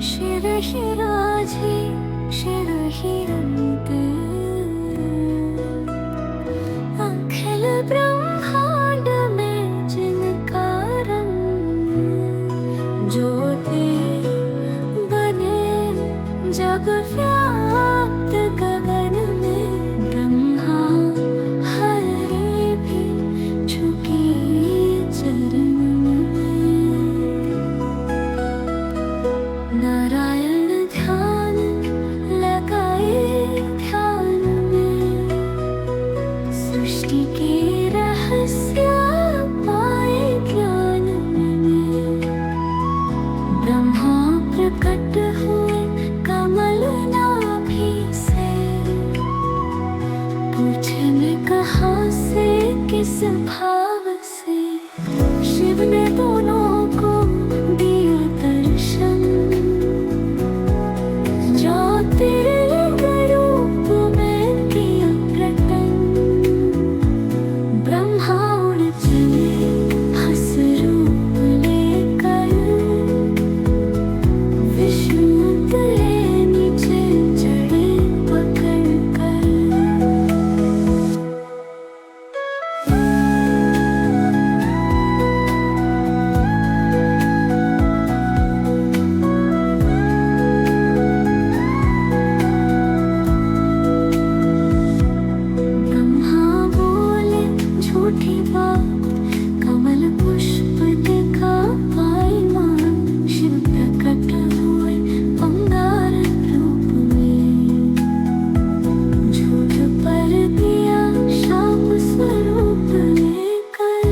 शिरहिराजी शिरहिरन्ते अखिल ब्रह्मांड में जिनका रंग ज्योति बने जग व्याप्त गगन में ब्रह्मा हरि भी झुकी चरण में नारायण ध्यान लगाए ध्यान में सृष्टि के रहस्य पाए ज्ञान में ब्रह्मा प्रकट हुए कमल नाभि से पूछे मैं कहाँ से किस भाव से शिव ने दोनों को दिया दर्शन ज्योतिर्लिंग रूप में किया प्रकट ब्रह्मा उड़ चले हंस रूप लेकर विष्णु उतरे नीचे चढ़े पकड़ कर ब्रह्मा बोले झूठी बात कमल पुष्प देखा पाई माँ शिव प्रकट हुए अंगार रूप में झूठ पर दिया शाप स्वरूप लेकर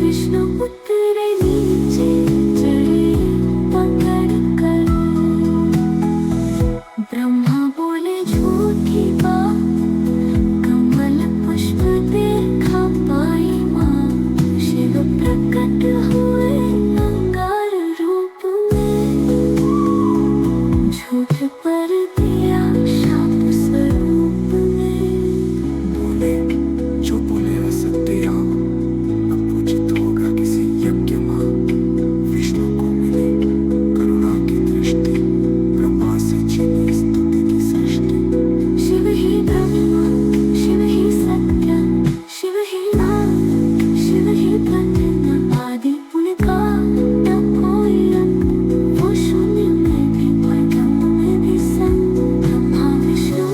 विष्णु उतरे नीचे चढ़े पकड़ कर ब्रह्मा बोले झूठी बात कमल पुष्प देखा पाई माँ शिव प्रकट हुए अंगार रूप में झूठ पर दिया शाप स्वरूप में बोले जो बोले असत्य अब पूजित होगा किसी यज्ञ माँ विष्णु को मिली करुणा की दृष्टि ब्रह्मा से छीनी स्तुति की सृष्टि शिव ही ब्रह्मा शिव ही सत्य शिव ही नाम शिव ही प्रत्यय आदि उनका न कोई अंत वो शून्य में भी ब्रह्म में भी संत ब्रह्मा विष्णु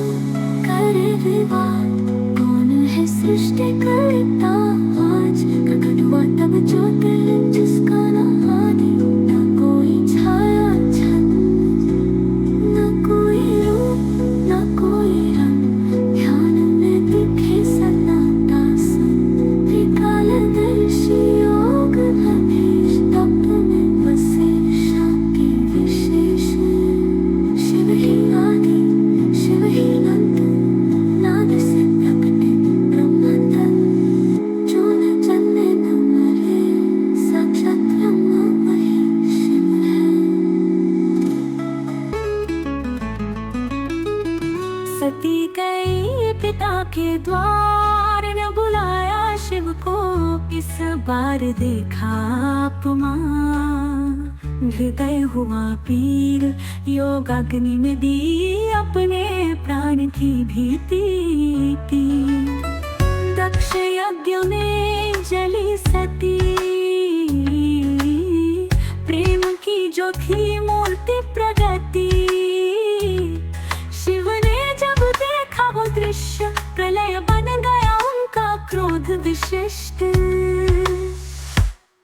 करे विवाद कौन है सृष्टि करता आज प्रकट हुआ तब ज्योतिर्लिंग जिसका न आदि न कोई छाया छंद न कोई रूप न कोई रंग ध्यान में दिखे सन्नाटासन त्रिकालदर्शी योग अधीश तप में बसे शांति विशेष शिव ही आदि शिव ही अंत नाद से प्रकटे ब्रह्मतन जो न जन्मे न मरे साक्षात ब्रह्मा वही शिव है सती गई पिता के द्वार न बुलाया शिव को इस बार देखा अपमान हृदय हुआ पीर योग अग्नि में दी अपने प्राण की भीति दक्ष यज्ञ में जली सती प्रेम की जो थी मूर्ति प्रगति शिव ने जब देखा वो दृश्य प्रलय बन गया उनका क्रोध विशिष्ट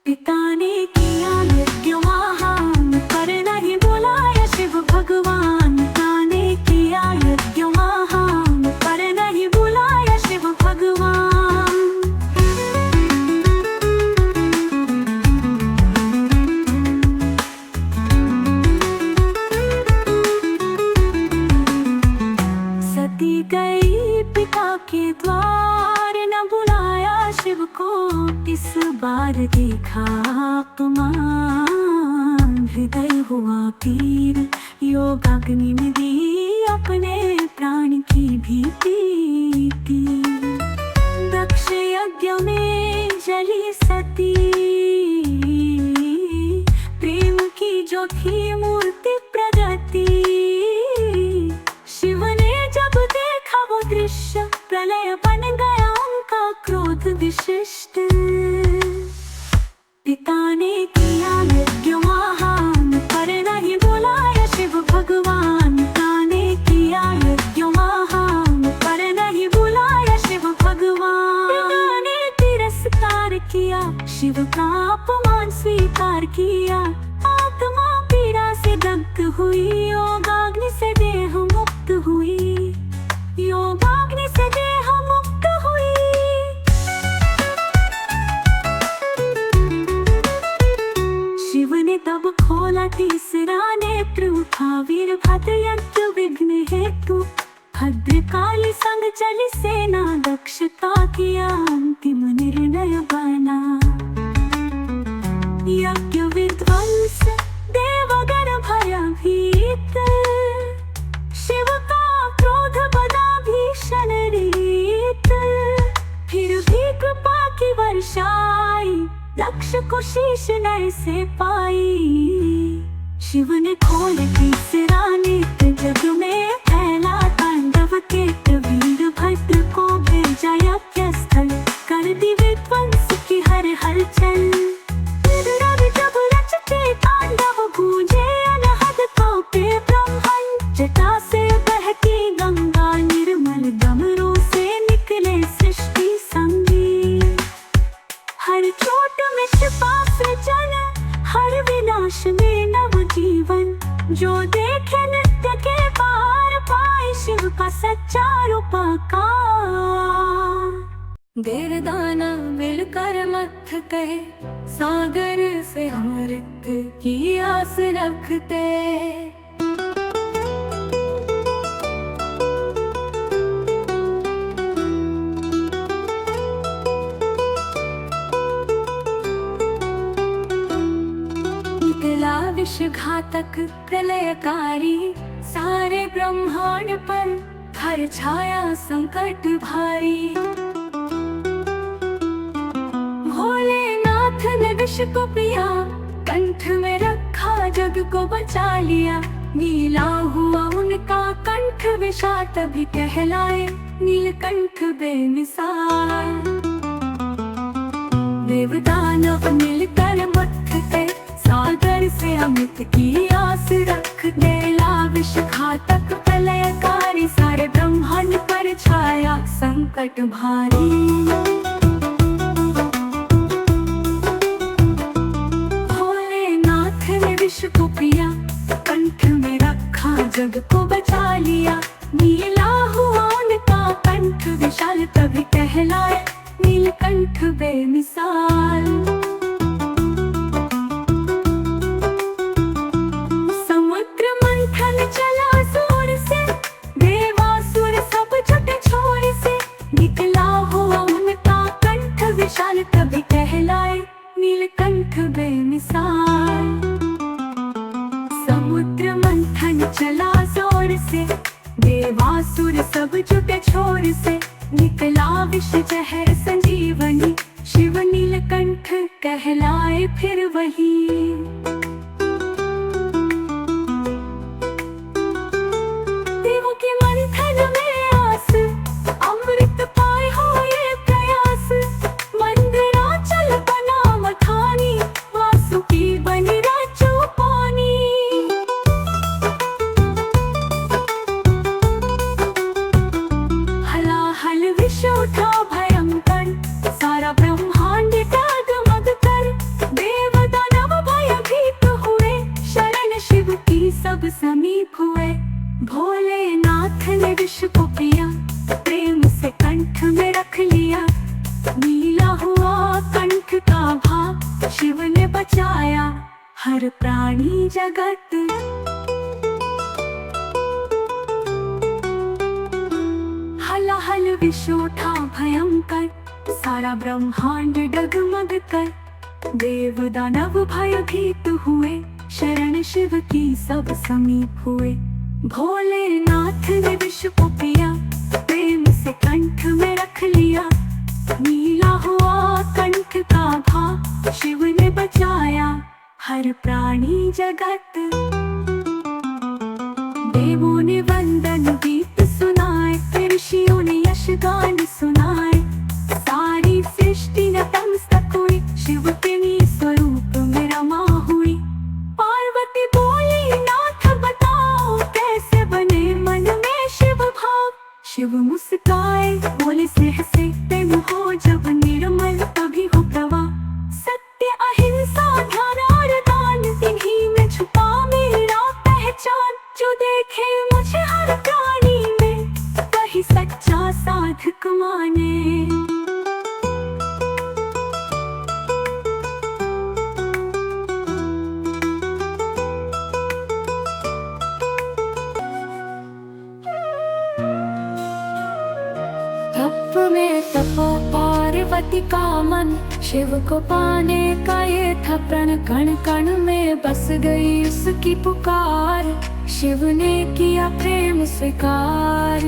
पिता ने किया यज्ञ महान पर नहीं बुलाया शिव भगवान पिता ने किया यज्ञ महान पर नहीं बुलाया शिव भगवान सती गई पिता के द्वार न बुलाया शिव को इस बार देखा अपमान हृदय हुआ पीर योग अग्नि में दी अपने प्राण की भीति दक्ष यज्ञ में जली सती प्रेम की जो थी मूर्ति प्रगति। शिव ने जब देखा वो दृश्य, प्रलय बन गया उनका क्रोध विशिष्ट। पिता ने किया यज्ञ महान, पर नहीं बुलाया शिव भगवान। पिता ने किया यज्ञ महान, पर नहीं बुलाया शिव भगवान। पिता ने तिरस्कार किया, शिव का अपमान स्वीकार किया। आत्मा पीड़ा से दग्ध हुई, योगाग्नि से देह मुक्त हुई। योगाग्नि से देह मुक्त हुई। शिव ने तब खोला तीसरा नेत्र, उठा वीरभद्र यज्ञ विघ्न हेतु। भद्रकाली संग चली सेना, दक्षता किया अंतिम निर्णय बना। यज्ञ विध्वंस देवगण भयभीत, शिव का क्रोध बड़ा भीषण रीत। फिर भी कृपा की वर्षाई, लक्ष्य को शीश नर से पाई। शिव ने खोले तीसरा नेत्र, जग में फैला तांडव केत। वीरभद्र को भेजा यज्ञ स्थल, कर दी विध्वंस की हर हलचल। रवि जब रचते तांडव, गूंजे अनहद कौपे ब्रह्मन। जटा से बहती गंगा, निर्मल डमरू से निकले सृष्टि संगीत। हर चोट में छिपा सृजन, हर विनाश में नव जीवन। जो देखे नृत्य के पार, पाए शिव का सच्चा रूपकार। देवदाना मिलकर मथ कहे, सागर से अमृत की आस रखते। निकला विषघातक प्रलयकारी, सारे ब्रह्मांड पर हर छाया संकट भारी। भोलेनाथ ने विष को पिया, कंठ में रखा जग को बचा लिया। नीला हुआ उनका कंठ, विषा तभी कहलाए नीलकंठ बेमिसाल। देवदानव मिलकर मथ पे, सागर से अमृत की आस रख दे। ला विष घातक प्रलयकारी, सारे ब्रह्मांड पर छाया संकट भारी। भोलेनाथ ने विष को पिया, कंठ में रखा जग को बचा लिया। नीला हुआ उनका कंठ, विशाल तभी कहलाए नीलकंठ बेमिसाल। समुद्र मंथन चला जोर से, देवासुर सब जुटे छोर से। निकला हुआ उनका कंठ, विशाल तभी कहलाए नीलकंठ बेमिसाल। समुद्र मंथन चला जोर से, देवासुर सब जुटे छोर से। निकला विष जहर संजीवनी, शिव नीलकंठ कहलाए फिर वही। देवों के मंथन में आस, अमृत पाए हो ये प्रयास। मंदराचल बना मथानी, वासुकी बनी राजो पानी। हलाहल विष उठा भयंकर, सारा ब्रह्मांड डगमग कर। देव दानव भयभीत हुए, शरण शिव की सब समीप हुए। भोलेनाथ ने विष को पिया, प्रेम से कंठ में रख लिया। नीला हुआ कंठ का भाव, शिव ने बचाया हर प्राणी जगत। हलाहल विष उठा भयंकर, सारा ब्रह्मांड डगमग कर। देव दानव भयभीत हुए, शरण शिव की सब समीप हुए। भोलेनाथ ने विष को पिया, प्रेम से कंठ में रख लिया। नीला हुआ कंठ का भाव, शिव ने बचाया हर प्राणी जगत। देवों ने वंदन गीत सुनाए, ऋषियों ने यशगान सुनाए, सारी सृष्टि नतमस्तक हुई, शिव के स्वरूप में रमा हुई। पार्वती बोली नाथ बताओ, कैसे बने मन में शिव भाव। शिव मुस्काए बोले सहसे प्रेम हो जब निर्मल तभी हो प्रवाह। सत्य अहिंसा ध्यान और दान, इन्हीं में छुपा मेरा पहचान। जो देखे मुझे हर प्राणी में, वही सच्चा साधक माने। तप में तपो पार्वती का मन, शिव को पाने का ये था प्रण। कण कण में बस गई उसकी पुकार, शिव ने किया प्रेम स्वीकार।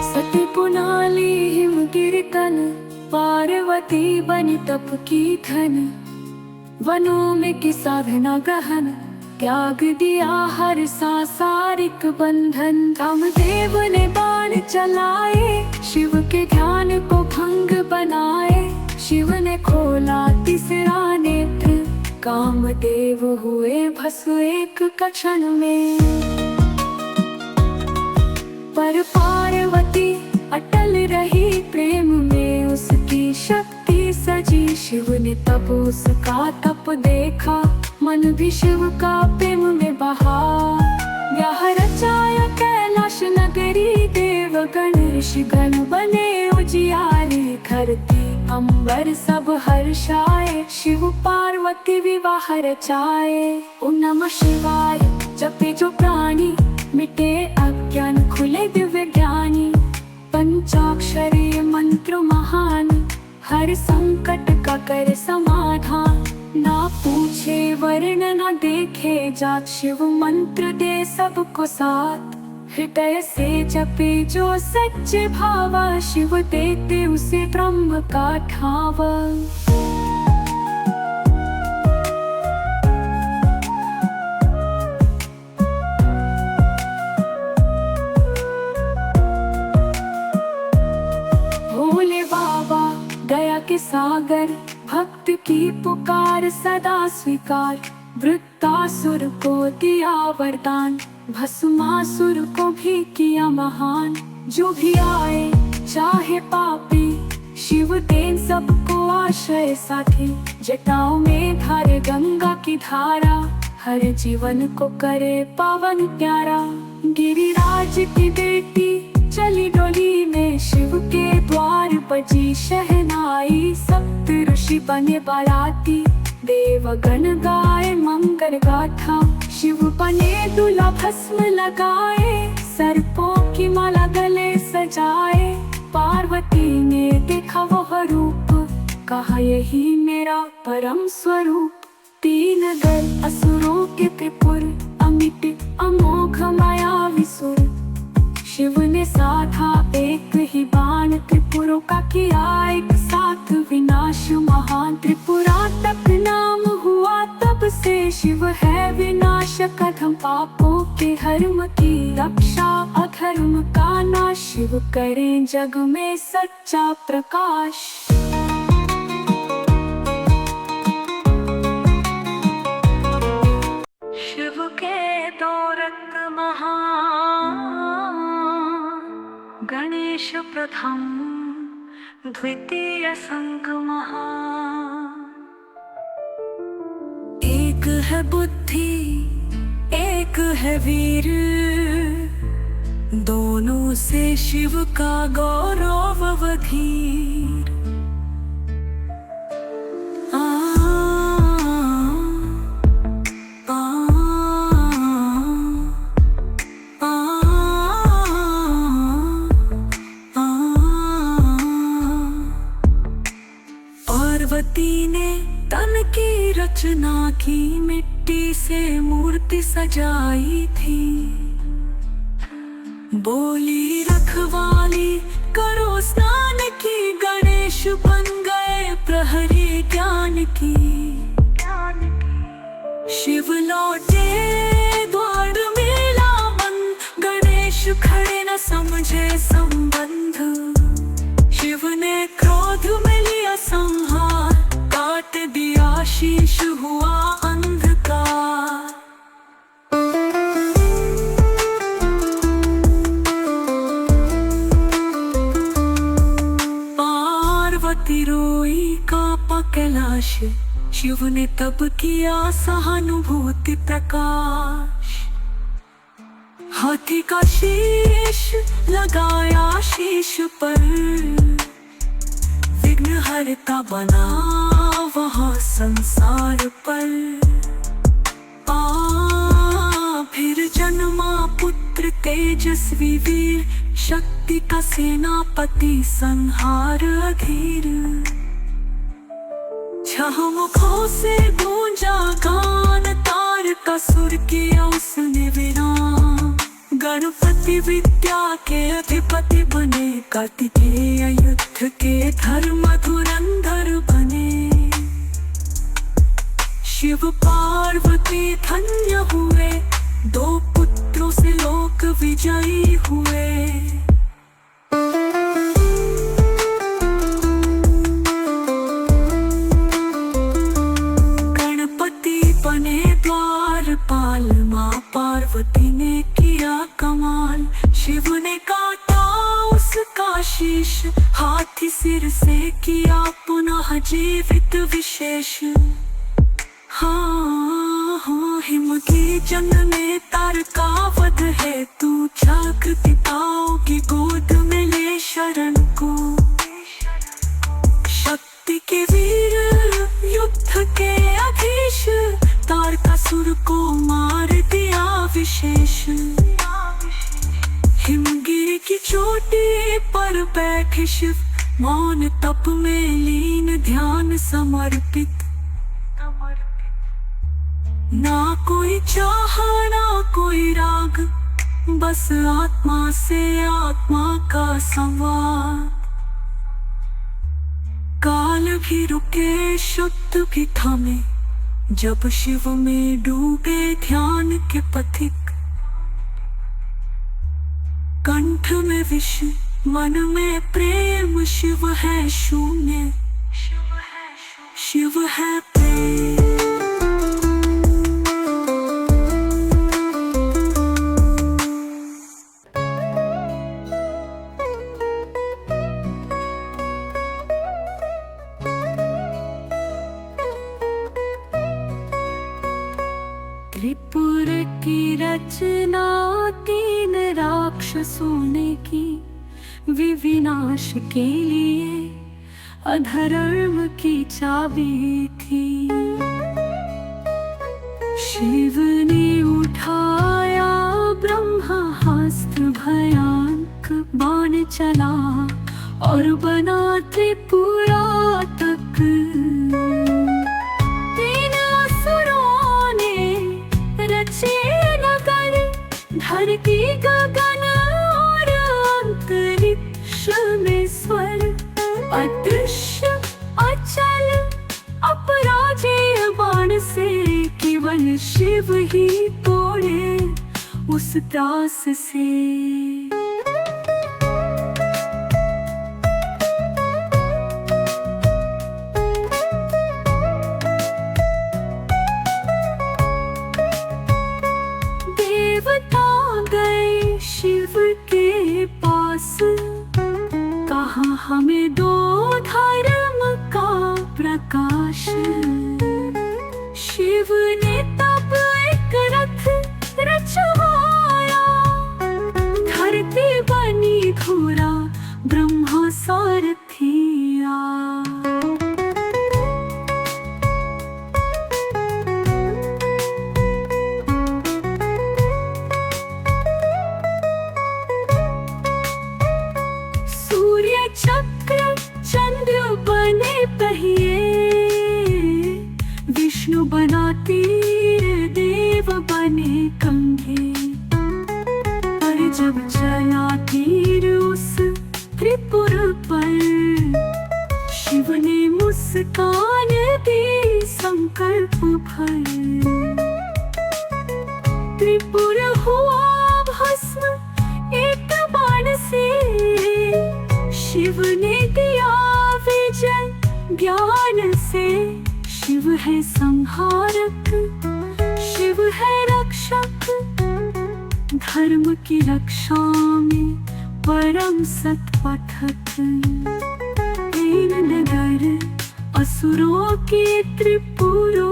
सती पुनाली हिमगिर तन, पार्वती बनी तप की धन। वनों में की साधना गहन, त्याग दिया हर सांसारिक बंधन। कामदेव ने बाण चलाए, शिव के ध्यान को भंग बनाए। शिव ने खोला तीसरा नेत्र, कामदेव हुए भस्म एक क्षण में। पर पार्वती अटल रही प्रेम में, उसकी शक्ति सजी। शिव ने तब उसका तप देखा, मन भी शिव का प्रेम में बहा। यह रचाया कैलाश नगरी, देवगण ऋषिगण बने उजियारे। धरती अंबर सब हर्षाए, शिव पार्वती विवाह रचाए। ओम नमः शिवाय जपे जो प्राणी, मिटे अज्ञान खुले दिव्य ज्ञानी। पंचाक्षरी मंत्र महान, हर संकट का कर समाधान। ना पूछे वर्ण ना देखे जात, शिव मंत्र दे सबको साथ। हृदय से जपे जो सच्चे भावा, शिव देते उसे ब्रह्म का ठावा। भोले बाबा दया के सागर, भक्त की पुकार सदा स्वीकार। वृत्तासुर को दिया वरदान, भस्मासुर को भी किया महान। जो भी आए चाहे पापी, शिव देन सबको आश्रय साथी। जटाओं में धारे गंगा की धारा, हर जीवन को करे पावन प्यारा। गिरिराज की बेटी चली डोली में, शिव के द्वार बजी शहनाई। सप्त ऋषि बने बाराती, देवगण गाए मंगल गाथा। शिव बने दूल्हा भस्म लगाए, सर्पों की माला गले सजाए। पार्वती ने देखा वह रूप, कहा यही मेरा परम स्वरूप। तीन दल असुरों के त्रिपुर, अमिट अमोघ माया विसुर। शिव ने साधा एक ही बाण, त्रिपुरों का किया एक साथ विनाश महान। त्रिपुरातक नाम हुआ तब से, शिव है विनाशक अधम पापों के हर्म की रक्षा। अधर्म का नाश, शिव करें जग में सच्चा प्रकाश। शिव के दो रत्न महान, गणेश प्रथम द्वितीय संग महान। एक है बुद्धि एक है वीर, दोनों से शिव का गौरव अवधीर। पार्वती ने तन की रचना की, मिट्टी मिट्टी से मूर्ति सजाई थी। बोली रखवाली करो स्नान की, गणेश बन गए प्रहरी ज्ञान की। शिव लौटे द्वार मेला बंद, गणेश खड़े न समझे संबंध। शिव ने क्रोध में लिया संहार, काट दिया शीश हुआ अंधकार। पार्वती रोई कांपा कैलाश, शिव ने तब किया सहानुभूति प्रकाश। हाथी का शीश लगाया शीश पर, विघ्न हरता बना वहाँ संसार पर। फिर जन्मा पुत्र तेजस्वी वीर, शक्ति का सेनापति संहार अधीर। छह मुखों से गूंजा गान, तार का सुर किया उसने विराम। गणपति विद्या के अधिपति बने, कार्तिकेय युद्ध के धर्म धुरंधर बने। शिव पार्वती धन्य हुए, दो पुत्रों से लोक विजयी हुए। बने द्वारपाल, माँ पार्वती ने किया कमाल। शिव ने काटा उसका शीश, हाथी सिर से किया पुनः जीवित विशेष। हाँ, हिम की जंग में तारका वध है, तू जागृति ताओ की गोद में ले शरण को। शक्ति के वीर युद्ध के अधीश, तारकासुर को मार दिया विशेष। हिमगिरी की चोटी पर बैठे शिव, मौन तप में लीन ध्यान समर्पित। ना कोई चाह ना कोई राग, बस आत्मा से आत्मा का संवाद। काल भी रुके शुद्ध भी थमे, जब शिव में डूबे ध्यान के पथिक। कंठ में विष मन में प्रेम, शिव है शून्य, शिव है प्रेम। त्रिपुर की रचना तीन राक्षसों ने की, विविनाश के लिए अधर्म की चाबी थी। शिव ने उठाया ब्रह्मास्त्र भयानक, बाण चला और बना त्रिपुरा तक। तीन असुरों ने रचे नगर, धरती गगन और अंतरिक्ष में स्वर। अदृश्य अचल अपराजेय बाण से केवल शिव ही तोड़े उस त्रास से। देवता गए शिव के पास, कहा हमें दो धर्म का प्रकाश। शिव ने तब एक रथ रचवाया, धरती बनी घोड़ा ब्रह्मा सारथिया। सूर्य चक्र चंद्र चला तीर उस त्रिपुर पर, शिव ने मुस्कान दी संकल्प भर। त्रिपुर हुआ भस्म एक बाण से, शिव ने दिया विजय ज्ञान से। शिव है संहारक, शिव है रक्षक, धर्म की रक्षा में परम सतपथक। तीन नगर असुरों के त्रिपुरो,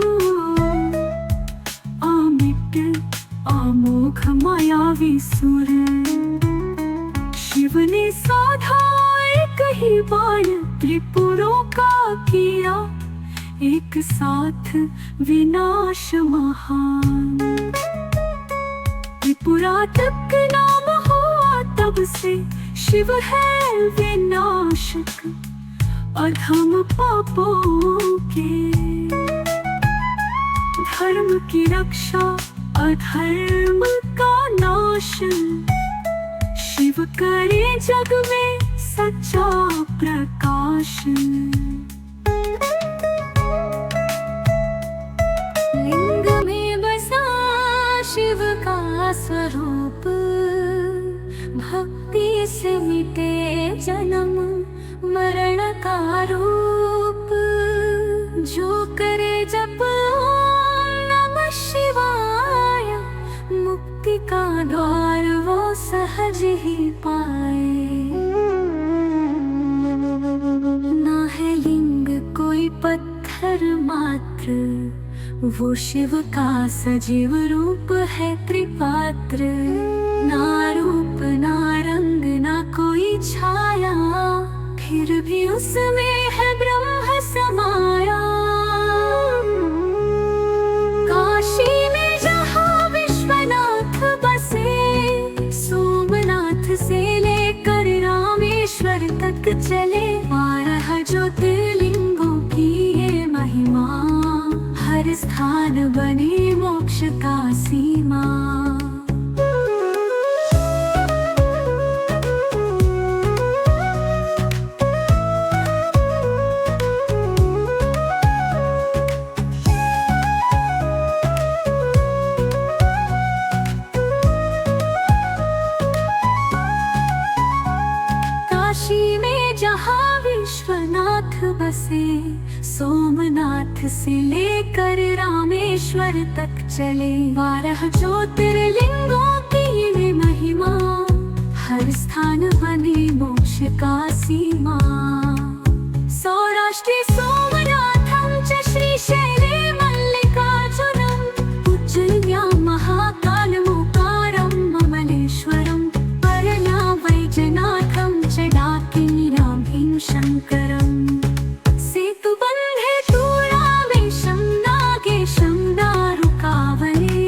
अमिट अमोघ मायावी सुर। शिव ने साधा एक ही बाण, त्रिपुरों का किया एक साथ विनाश महान। त्रिपुरा तक नाम हुआ तब से, शिव है विनाशक अधम पापों के। धर्म की रक्षा अधर्म का नाश, शिव करे जग में सच्चा प्रकाश। लिंग में बसा शिव का स्वरूप, भक्ति से मिटे जन्म मरण का रूप। जो करे जप ओम नमः शिवाय, मुक्ति का द्वार वो सहज ही पाए। ना है लिंग कोई पत्थर मात्र, वो शिव का सजीव रूप है त्रिपात्र। ना रूप ना रंग ना कोई छाया, फिर भी उसमें है ब्रह्म समाया। काशी में जहाँ विश्वनाथ बसे, सोमनाथ से लेकर रामेश्वर तक चले। 12 ज्योतिर्लिंगों की ये महिमा, हर स्थान बने मोक्ष का सीमा। काशी में जहाँ विश्वनाथ बसे, सोमनाथ से लेकर रामेश्वर तक चले। 12 ज्योतिर्लिंगों की ये महिमा, हर स्थान बने मोक्ष का सीमा। सौराष्ट्रे सोमनाथं च श्रीशैले मल्लिकार्जुनं, उज्जयिन्यां महाकालमुकारं ममलेश्वरं, परला वैजनाथं च डाकिनीनां भीमशङ्करम्। सेतुबन्धे तु रामेशं नागेशं दारुकावने,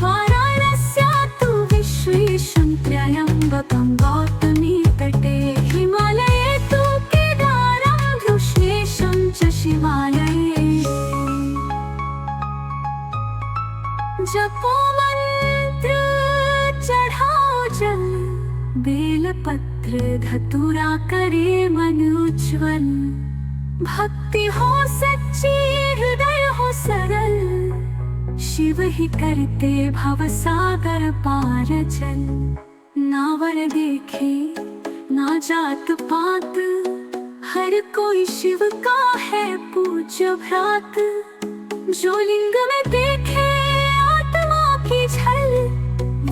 वाराणस्या तु विश्वेशं त्र्यम्बकं गौतमीतटे। हिमालये तु केदारं घृष्णेशं च शिवालये। जपो मंत्र चढ़ाओ जल, बेलपत्र धतूरा करे मन उज्ज्वल। भक्ति हो सच्ची हृदय हो सरल, शिव ही करते भव सागर पार चल। ना वर देखे ना जात पात, हर कोई शिव का है पूज्य भ्रात। जो लिंग में देखे आत्मा की झल,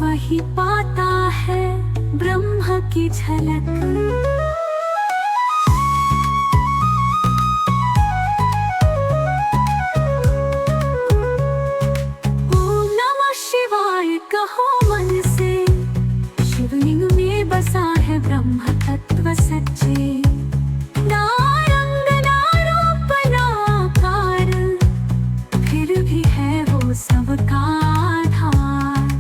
वही पाता है ब्रह्म की झलक। ओम नमः शिवाय कहो मन से, शिवलिंग में बसा है ब्रह्म तत्व सच्चे। ना रंग ना रूप ना आकार, फिर भी है वो सबका आधार।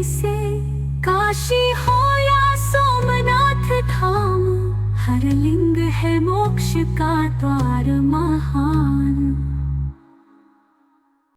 से काशी हो या सोमनाथ धाम, हर लिंग है मोक्ष का द्वार।